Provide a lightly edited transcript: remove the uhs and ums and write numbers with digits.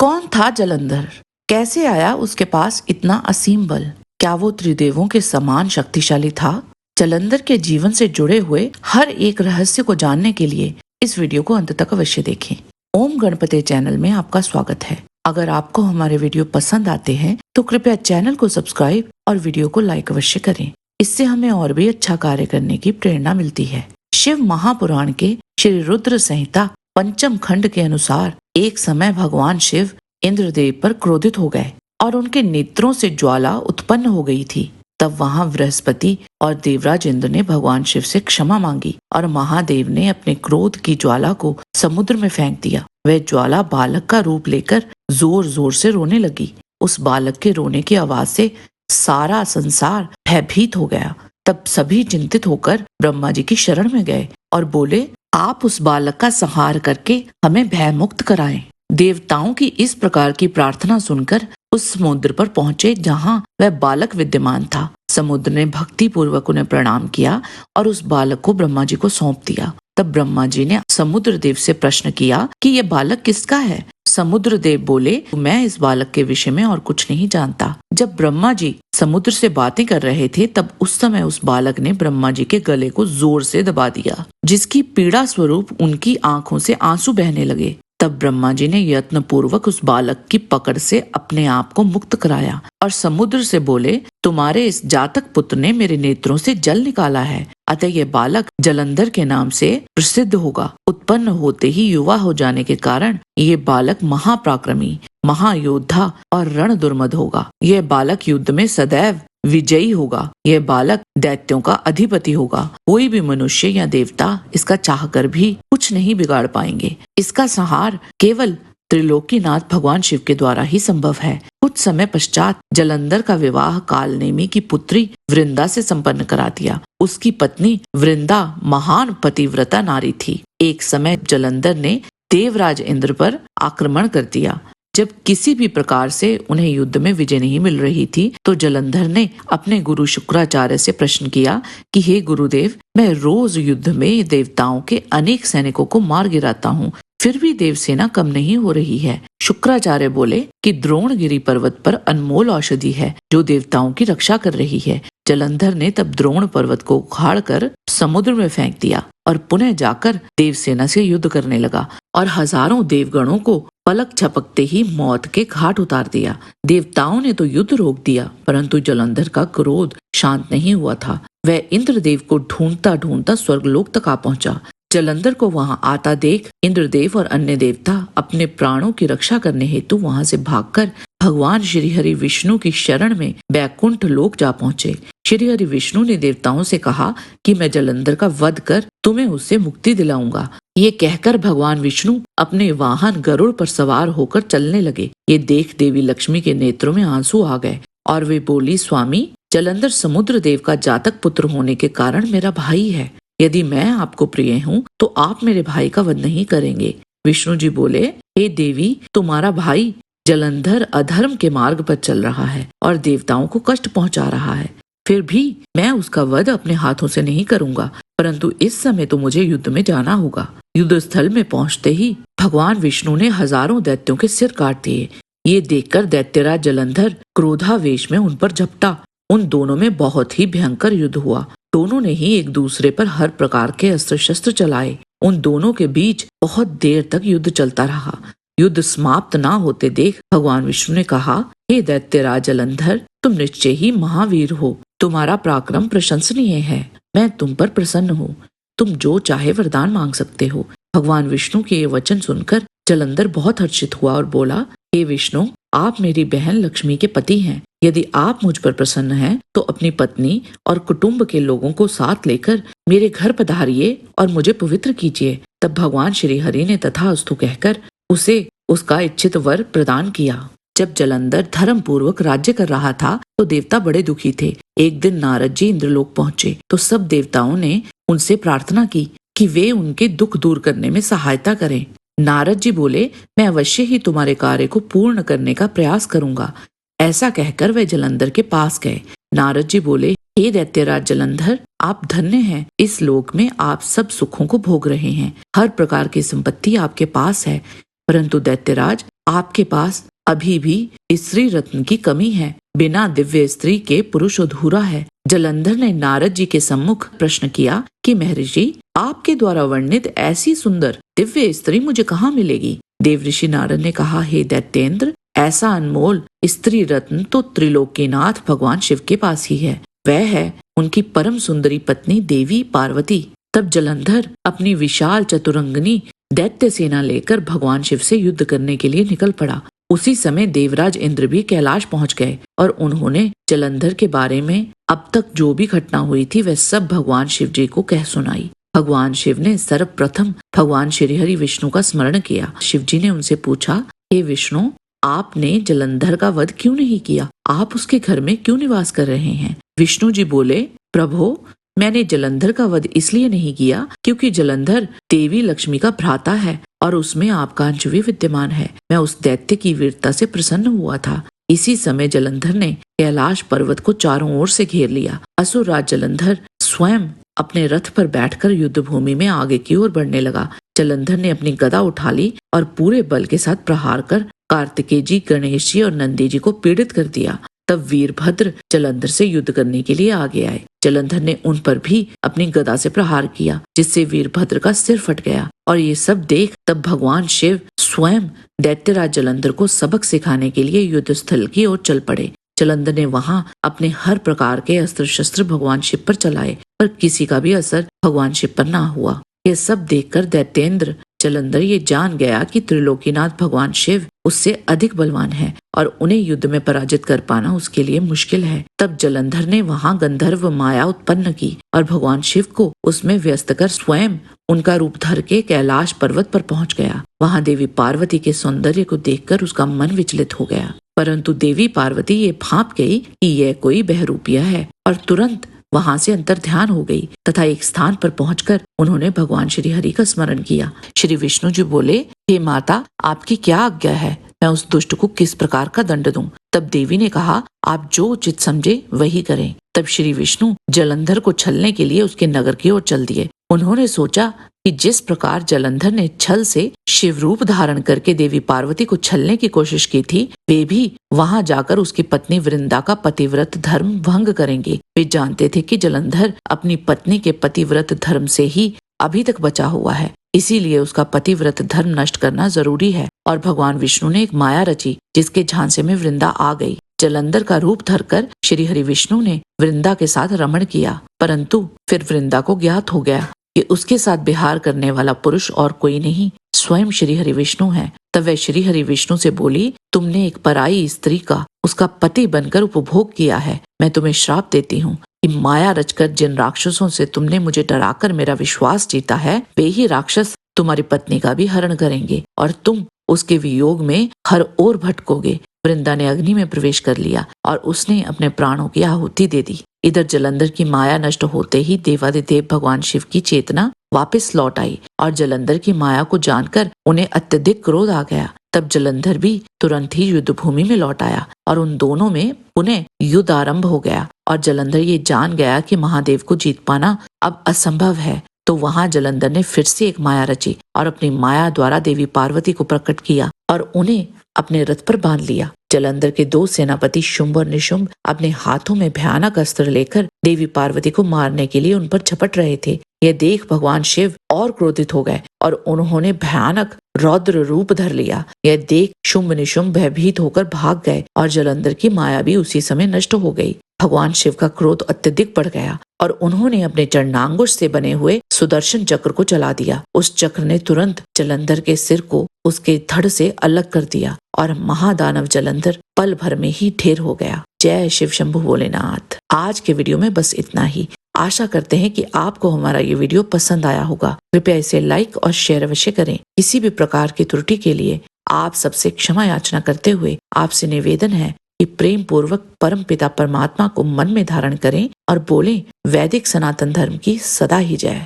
कौन था जलंधर? कैसे आया उसके पास इतना असीम बल? क्या वो त्रिदेवों के समान शक्तिशाली था? जलंधर के जीवन से जुड़े हुए हर एक रहस्य को जानने के लिए इस वीडियो को अंत तक अवश्य देखें। ओम गणपते चैनल में आपका स्वागत है। अगर आपको हमारे वीडियो पसंद आते हैं तो कृपया चैनल को सब्सक्राइब और वीडियो को लाइक अवश्य करें। इससे हमें और भी अच्छा कार्य करने की प्रेरणा मिलती है। शिव महापुराण के श्री रुद्र संहिता पंचम खंड के अनुसार एक समय भगवान शिव इंद्रदेव पर क्रोधित हो गए और उनके नेत्रों से ज्वाला उत्पन्न हो गई थी। तब वहां बृहस्पति और देवराज इंद्र ने भगवान शिव से क्षमा मांगी और महादेव ने अपने क्रोध की ज्वाला को समुद्र में फेंक दिया। वह ज्वाला बालक का रूप लेकर जोर जोर से रोने लगी। उस बालक के रोने की आवाज से सारा संसार भयभीत हो गया। तब सभी चिंतित होकर ब्रह्मा जी की शरण में गए और बोले, आप उस बालक का संहार करके हमें भय मुक्त कराएं। देवताओं की इस प्रकार की प्रार्थना सुनकर उस समुद्र पर पहुंचे जहां वह बालक विद्यमान था। समुद्र ने भक्ति पूर्वक उन्हें प्रणाम किया और उस बालक को ब्रह्मा जी को सौंप दिया। तब ब्रह्मा जी ने समुद्र देव से प्रश्न किया कि यह बालक किसका है? समुद्र देव बोले, मैं इस बालक के विषय में और कुछ नहीं जानता। जब ब्रह्मा जी समुद्र से बातें कर रहे थे तब उस समय उस बालक ने ब्रह्मा जी के गले को जोर से दबा दिया, जिसकी पीड़ा स्वरूप उनकी आंखों से आंसू बहने लगे। तब ब्रह्मा जी ने यत्न पूर्वक उस बालक की पकड़ से अपने आप को मुक्त कराया और समुद्र से बोले, तुम्हारे इस जातक पुत्र ने मेरे नेत्रों से जल निकाला है, अतः यह बालक जलंधर के नाम से प्रसिद्ध होगा। उत्पन्न होते ही युवा हो जाने के कारण ये बालक महापराक्रमी, महायोद्धा और रण दुर्मद होगा। यह बालक युद्ध में सदैव विजयी होगा। यह बालक दैत्यों का अधिपति होगा। कोई भी मनुष्य या देवता इसका चाहकर भी कुछ नहीं बिगाड़ पाएंगे। इसका संहार केवल त्रिलोकीनाथ भगवान शिव के द्वारा ही संभव है। कुछ समय पश्चात जलंधर का विवाह कालनेमी की पुत्री वृंदा से संपन्न करा दिया। उसकी पत्नी वृंदा महान पतिव्रता नारी थी। एक समय जलंधर ने देवराज इंद्र पर आक्रमण कर दिया। जब किसी भी प्रकार से उन्हें युद्ध में विजय नहीं मिल रही थी तो जलंधर ने अपने गुरु शुक्राचार्य से प्रश्न किया कि हे गुरुदेव, मैं रोज युद्ध में देवताओं के अनेक सैनिकों को मार गिराता हूँ, फिर भी देवसेना कम नहीं हो रही है। शुक्राचार्य बोले कि द्रोणगिरी पर्वत पर अनमोल औषधि है जो देवताओं की रक्षा कर रही है। जलंधर ने तब द्रोण पर्वत को उखाड़ कर समुद्र में फेंक दिया और पुनः जाकर देवसेना से युद्ध करने लगा और हजारों देवगणों को पलक झपकते ही मौत के घाट उतार दिया। देवताओं ने तो युद्ध रोक दिया, परंतु जलंधर का क्रोध शांत नहीं हुआ था। वह इंद्रदेव को ढूंढता ढूंढता स्वर्गलोक तक आ पहुंचा। जलंधर को वहां आता देख इंद्रदेव और अन्य देवता अपने प्राणों की रक्षा करने हेतु वहां से भागकर भगवान श्री हरि विष्णु की शरण में बैकुंठ लोक जा पहुंचे। श्री हरि विष्णु ने देवताओं से कहा कि मैं जलंधर का वध कर तुम्हें उससे मुक्ति दिलाऊंगा। ये कहकर भगवान विष्णु अपने वाहन गरुड़ पर सवार होकर चलने लगे। ये देख देवी लक्ष्मी के नेत्रों में आंसू आ गए और वे बोली, स्वामी, जलंधर समुद्र देव का जातक पुत्र होने के कारण मेरा भाई है। यदि मैं आपको प्रिय हूँ तो आप मेरे भाई का वध नहीं करेंगे। विष्णु जी बोले, हे देवी, तुम्हारा भाई जलंधर अधर्म के मार्ग पर चल रहा है और देवताओं को कष्ट पहुंचा रहा है, फिर भी मैं उसका वध अपने हाथों से नहीं करूंगा, परंतु इस समय तो मुझे युद्ध में जाना होगा। युद्ध स्थल में पहुंचते ही भगवान विष्णु ने हजारों दैत्यों के सिर काट दिए। ये देखकर दैत्यराज जलंधर क्रोधावेश में उन पर झपटा। उन दोनों में बहुत ही भयंकर युद्ध हुआ। दोनों ने ही एक दूसरे पर हर प्रकार के अस्त्र शस्त्र चलाए। उन दोनों के बीच बहुत देर तक युद्ध चलता रहा। युद्ध समाप्त ना होते देख भगवान विष्णु ने कहा, हे दैत्यराज जलंधर, तुम निश्चय ही महावीर हो। तुम्हारा पराक्रम प्रशंसनीय है। मैं तुम पर प्रसन्न हूँ। तुम जो चाहे वरदान मांग सकते हो। भगवान विष्णु के ये वचन सुनकर जलंधर बहुत हर्षित हुआ और बोला, हे विष्णु, आप मेरी बहन लक्ष्मी के पति हैं। यदि आप मुझ पर प्रसन्न हैं तो अपनी पत्नी और कुटुंब के लोगों को साथ लेकर मेरे घर पधारिए और मुझे पवित्र कीजिए। तब भगवान श्री हरि ने तथास्तु कहकर उसे उसका इच्छित वर प्रदान किया। जब जलंधर धर्म पूर्वक राज्य कर रहा था तो देवता बड़े दुखी थे। एक दिन नारद जी इंद्रलोक पहुंचे तो सब देवताओं ने उनसे प्रार्थना की कि वे उनके दुख दूर करने में सहायता करें। नारद जी बोले, मैं अवश्य ही तुम्हारे कार्य को पूर्ण करने का प्रयास करूंगा। ऐसा कहकर वे जलंधर के पास गए। नारद जी बोले, हे दैत्यराज जलंधर, आप धन्य हैं। इस लोक में आप सब सुखों को भोग रहे हैं। हर प्रकार की संपत्ति आपके पास है, परंतु दैत्यराज, आपके पास अभी भी स्त्री रत्न की कमी है। बिना दिव्य स्त्री के पुरुष अधूरा है। जलंधर ने नारद जी के सम्मुख प्रश्न किया कि महर्षि, आपके द्वारा वर्णित ऐसी सुंदर दिव्य स्त्री मुझे कहाँ मिलेगी? देवऋषि नारद ने कहा, हे दैत्येंद्र, ऐसा अनमोल स्त्री रत्न तो त्रिलोकीनाथ भगवान शिव के पास ही है। वह है उनकी परम सुंदरी पत्नी देवी पार्वती। तब जलंधर अपनी विशाल चतुरंगनी दैत्य सेना लेकर भगवान शिव से युद्ध करने के लिए निकल पड़ा। उसी समय देवराज इंद्र भी कैलाश पहुंच गए और उन्होंने जलंधर के बारे में अब तक जो भी घटना हुई थी वह सब भगवान शिव जी को कह सुनाई। भगवान शिव ने सर्वप्रथम भगवान श्रीहरि विष्णु का स्मरण किया। शिव जी ने उनसे पूछा, हे विष्णु, आपने जलंधर का वध क्यों नहीं किया? आप उसके घर में क्यों निवास कर रहे हैं? विष्णु जी बोले, प्रभो, मैंने जलंधर का वध इसलिए नहीं किया क्योंकि जलंधर देवी लक्ष्मी का भ्राता है और उसमें आपका अंश भी विद्यमान है। मैं उस दैत्य की वीरता से प्रसन्न हुआ था। इसी समय जलंधर ने कैलाश पर्वत को चारों ओर से घेर लिया। असुरराज जलंधर स्वयं अपने रथ पर बैठकर युद्ध भूमि में आगे की ओर बढ़ने लगा। जलंधर ने अपनी गदा उठा ली और पूरे बल के साथ प्रहार कर कार्तिकेय जी, गणेश जी और नंदी जी को पीड़ित कर दिया। तब वीरभद्र जलंधर से युद्ध करने के लिए आगे आए। जलंधर ने उन पर भी अपनी गदा से प्रहार किया, जिससे वीरभद्र का सिर फट गया। और ये सब देख तब भगवान शिव स्वयं दैत्यराज जलंधर को सबक सिखाने के लिए युद्ध स्थल की ओर चल पड़े। जलंधर ने वहां अपने हर प्रकार के अस्त्र शस्त्र भगवान शिव पर चलाए, पर किसी का भी असर भगवान शिव पर ना हुआ। यह सब देखकर दैत्येंद्र जलंधर ये जान गया कि त्रिलोकीनाथ भगवान शिव उससे अधिक बलवान है और उन्हें युद्ध में पराजित कर पाना उसके लिए मुश्किल है। तब जलंधर ने वहां गंधर्व माया उत्पन्न की और भगवान शिव को उसमें व्यस्त कर स्वयं उनका रूप धर के कैलाश पर्वत पर पहुंच गया। वहां देवी पार्वती के सौंदर्य को देखकर उसका मन विचलित हो गया, परंतु देवी पार्वती ये भांप गई कि यह कोई बहरूपिया है और तुरंत वहां से अंतर ध्यान हो गई तथा एक स्थान पर पहुंचकर उन्होंने भगवान श्री हरि का स्मरण किया। श्री विष्णु जी बोले, हे माता, आपकी क्या आज्ञा है? मैं उस दुष्ट को किस प्रकार का दंड दूं? तब देवी ने कहा, आप जो उचित समझे वही करें। तब श्री विष्णु जलंधर को छलने के लिए उसके नगर की ओर चल दिए। उन्होंने सोचा कि जिस प्रकार जलंधर ने छल से शिव रूप धारण करके देवी पार्वती को छलने की कोशिश की थी, वे भी वहां जाकर उसकी पत्नी वृंदा का पतिव्रत धर्म भंग करेंगे। वे जानते थे कि जलंधर अपनी पत्नी के पतिव्रत धर्म से ही अभी तक बचा हुआ है, इसीलिए उसका पतिव्रत धर्म नष्ट करना जरूरी है। और भगवान विष्णु ने एक माया रची, जिसके झांसे में वृंदा आ गई। जलंधर का रूप धरकर श्री हरि विष्णु ने वृंदा के साथ रमण किया, परंतु फिर वृंदा को ज्ञात हो गया कि उसके साथ विहार करने वाला पुरुष और कोई नहीं, स्वयं श्री हरि विष्णु है। तब वह श्री हरि विष्णु से बोली, तुमने एक पराई स्त्री का उसका पति बनकर उपभोग किया है। मैं तुम्हें श्राप देती हूँ कि माया रचकर जिन राक्षसों से तुमने मुझे डराकर मेरा विश्वास जीता है, वे ही राक्षस तुम्हारी पत्नी का भी हरण करेंगे और तुम उसके वियोग में हर ओर भटकोगे। वृंदा ने अग्नि में प्रवेश कर लिया और उसने अपने प्राणों की आहुति दे दी। इधर जलंधर की माया नष्ट होते ही देवादिदेव भगवान शिव की चेतना वापस लौट आई और जलंधर की माया को जानकर उन्हें अत्यधिक क्रोध आ गया। तब जलंधर भी तुरंत ही युद्ध भूमि में लौट आया और उन दोनों में पुनः युद्ध आरंभ हो गया। और जलंधर ये जान गया कि महादेव को जीत पाना अब असंभव है, तो वहां जलंधर ने फिर से एक माया रची और अपनी माया द्वारा देवी पार्वती को प्रकट किया और उन्हें अपने रथ पर बांध लिया। जलंधर के दो सेनापति शुंभ और निशुंभ अपने हाथों में भयानक अस्त्र लेकर देवी पार्वती को मारने के लिए उन पर झपट रहे थे। यह देख भगवान शिव और क्रोधित हो गए और उन्होंने भयानक रौद्र रूप धर लिया। यह देख शुंभ निशुंभ भयभीत होकर भाग गए और जलंधर की माया भी उसी समय नष्ट हो गई। भगवान शिव का क्रोध अत्यधिक बढ़ गया और उन्होंने अपने चरणांगुश से बने हुए सुदर्शन चक्र को चला दिया। उस चक्र ने तुरंत जलंधर के सिर को उसके धड़ से अलग कर दिया और महादानव जलंधर पल भर में ही ढेर हो गया। जय शिव शंभु भोलेनाथ। आज के वीडियो में बस इतना ही। आशा करते हैं कि आपको हमारा ये वीडियो पसंद आया होगा। कृपया इसे लाइक और शेयर अवश्य करें। किसी भी प्रकार की त्रुटि के लिए आप सबसे क्षमा याचना करते हुए आपसे निवेदन है कि प्रेम पूर्वक परम पिता परमात्मा को मन में धारण करें और बोलें, वैदिक सनातन धर्म की सदा ही जय।